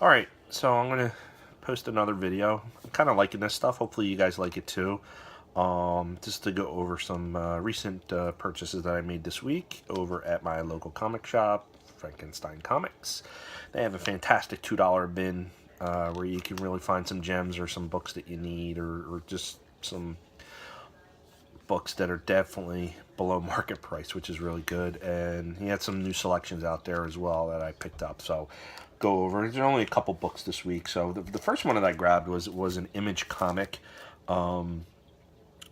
Alright, so I'm going to post another video. I'm kind of liking this stuff. Hopefully you guys like it too. Just to go over some recent purchases that I made this week over at my local comic shop, Frankenstein Comics. They have a fantastic $2 bin where you can really find some gems or some books that you need, or just some books that are definitely below market price, which is really good. And he had some new selections out there as well that I picked up. So go over. There's only a couple books this week. So the first one that I grabbed was an Image comic, #1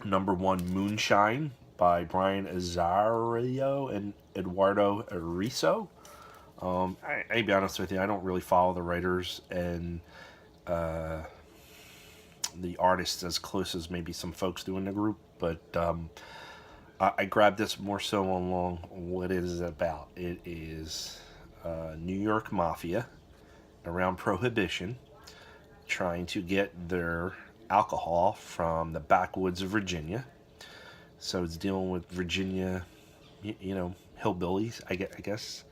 Moonshine by Brian Azzarello and Eduardo Arizo. I'll be honest with you, I don't really follow the writers and the artists as close as maybe some folks do in the group, but I grabbed this more so along what it is about. It is New York Mafia around Prohibition trying to get their alcohol from the backwoods of Virginia. So it's dealing with Virginia, hillbillies, I guess,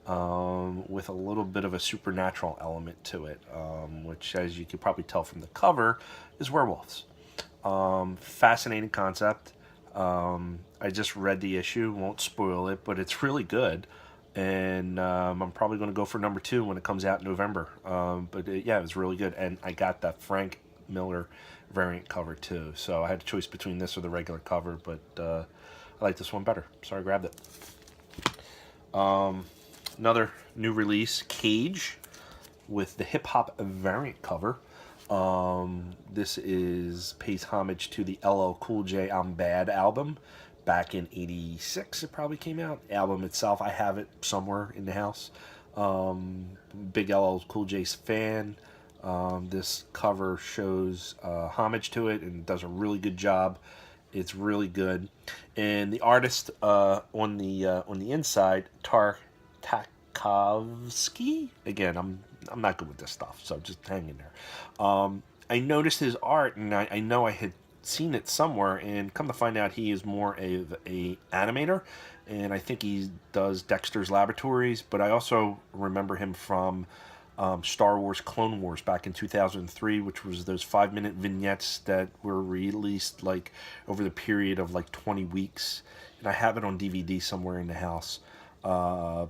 with a little bit of a supernatural element to it, which, as you could probably tell from the cover, is werewolves. Fascinating concept. I just read the issue, won't spoil it, but it's really good. And I'm probably going to go for #2 when it comes out in November. Yeah, it was really good. And I got that Frank Miller variant cover too. So I had a choice between this or the regular cover, but I like this one better. So I grabbed it. Another new release, Cage, with the hip hop variant cover. This pays homage to the LL Cool J I'm Bad album. Back in '86 it probably came out. The album itself, I have it somewhere in the house. Big LL Cool J's fan. This cover shows homage to it and does a really good job. It's really good. And the artist on the inside, Tartakovsky. Again, I'm not good with this stuff, so just hang in there. I noticed his art, and I know I had seen it somewhere, and come to find out he is more of a animator, and I think he does Dexter's Laboratories, but I also remember him from Star Wars Clone Wars back in 2003, which was those 5-minute vignettes that were released like over the period of like 20 weeks, and I have it on DVD somewhere in the house. Yeah,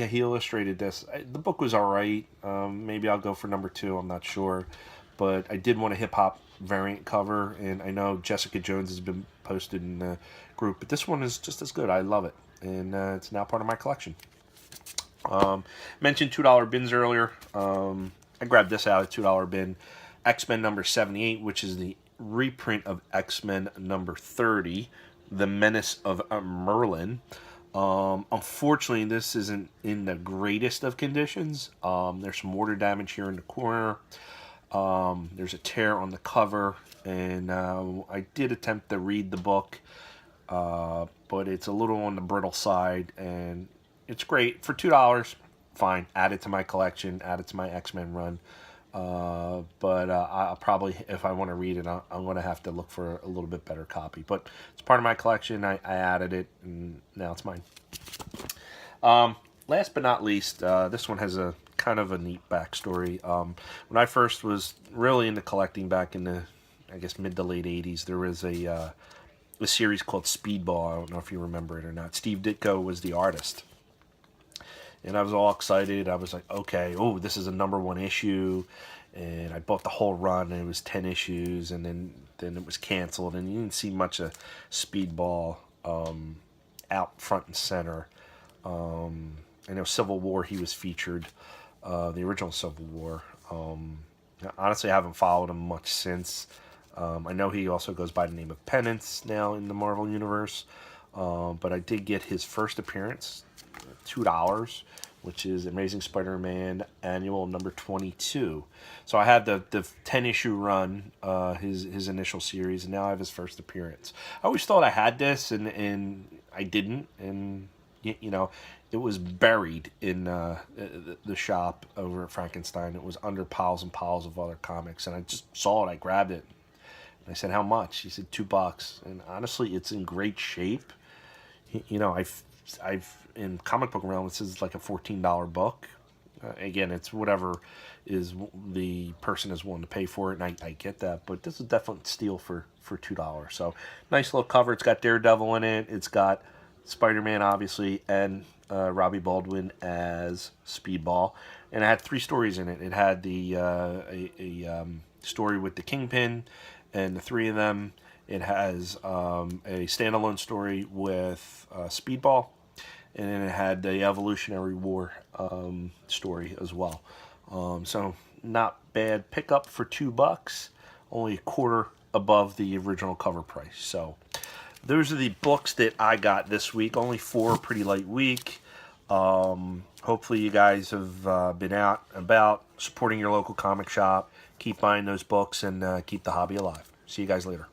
he illustrated this. The book was alright. Maybe I'll go for #2, I'm not sure. But I did want a hip-hop variant cover, and I know Jessica Jones has been posted in the group, but this one is just as good. I love it, and it's now part of my collection. Mentioned $2 bins earlier. I grabbed this out of $2 bin. X-Men #78, which is the reprint of X-Men #30, The Menace of Merlin. Unfortunately, this isn't in the greatest of conditions. There's some water damage here in the corner. There's a tear on the cover, and I did attempt to read the book, but it's a little on the brittle side, and it's great. For $2, fine. Add it to my collection, add it to my X-Men run. I'll probably, if I want to read it, I'm going to have to look for a little bit better copy. But it's part of my collection. I added it, and now it's mine. Last but not least, this one has a kind of a neat backstory. When I first was really into collecting back in the, I guess, mid to late 80s, there was a series called Speedball. I don't know if you remember it or not. Steve Ditko was the artist. And I was all excited. I was like, okay, oh, this is a #1 issue. And I bought the whole run, and it was 10 issues, and then it was canceled, and you didn't see much of Speedball out front and center. I know Civil War, he was featured, the original Civil War. Honestly, I haven't followed him much since. I know he also goes by the name of Penance now in the Marvel Universe. But I did get his first appearance, $2, which is Amazing Spider-Man Annual #22. So I had the 10-issue run, his initial series, and now I have his first appearance. I always thought I had this, and I didn't, and it was buried in the shop over at Frankenstein. It was under piles and piles of other comics, and I just saw it. I grabbed it. And I said, "How much?" He said, $2. And honestly, it's in great shape. I've in comic book realm, this is like a $14 book. Again, it's whatever is the person is willing to pay for it, and I get that, but this is definitely steal for $2. So nice little cover. It's got Daredevil in it. It's got Spider-Man, obviously, and Robbie Baldwin as Speedball, and it had 3 stories in it. It had the story with the Kingpin, and the 3 of them. It has a standalone story with Speedball, and then it had the Evolutionary War story as well. So not bad pickup for $2, only a quarter above the original cover price. So those are the books that I got this week. Only 4, pretty light week. Hopefully you guys have been out about supporting your local comic shop. Keep buying those books and keep the hobby alive. See you guys later.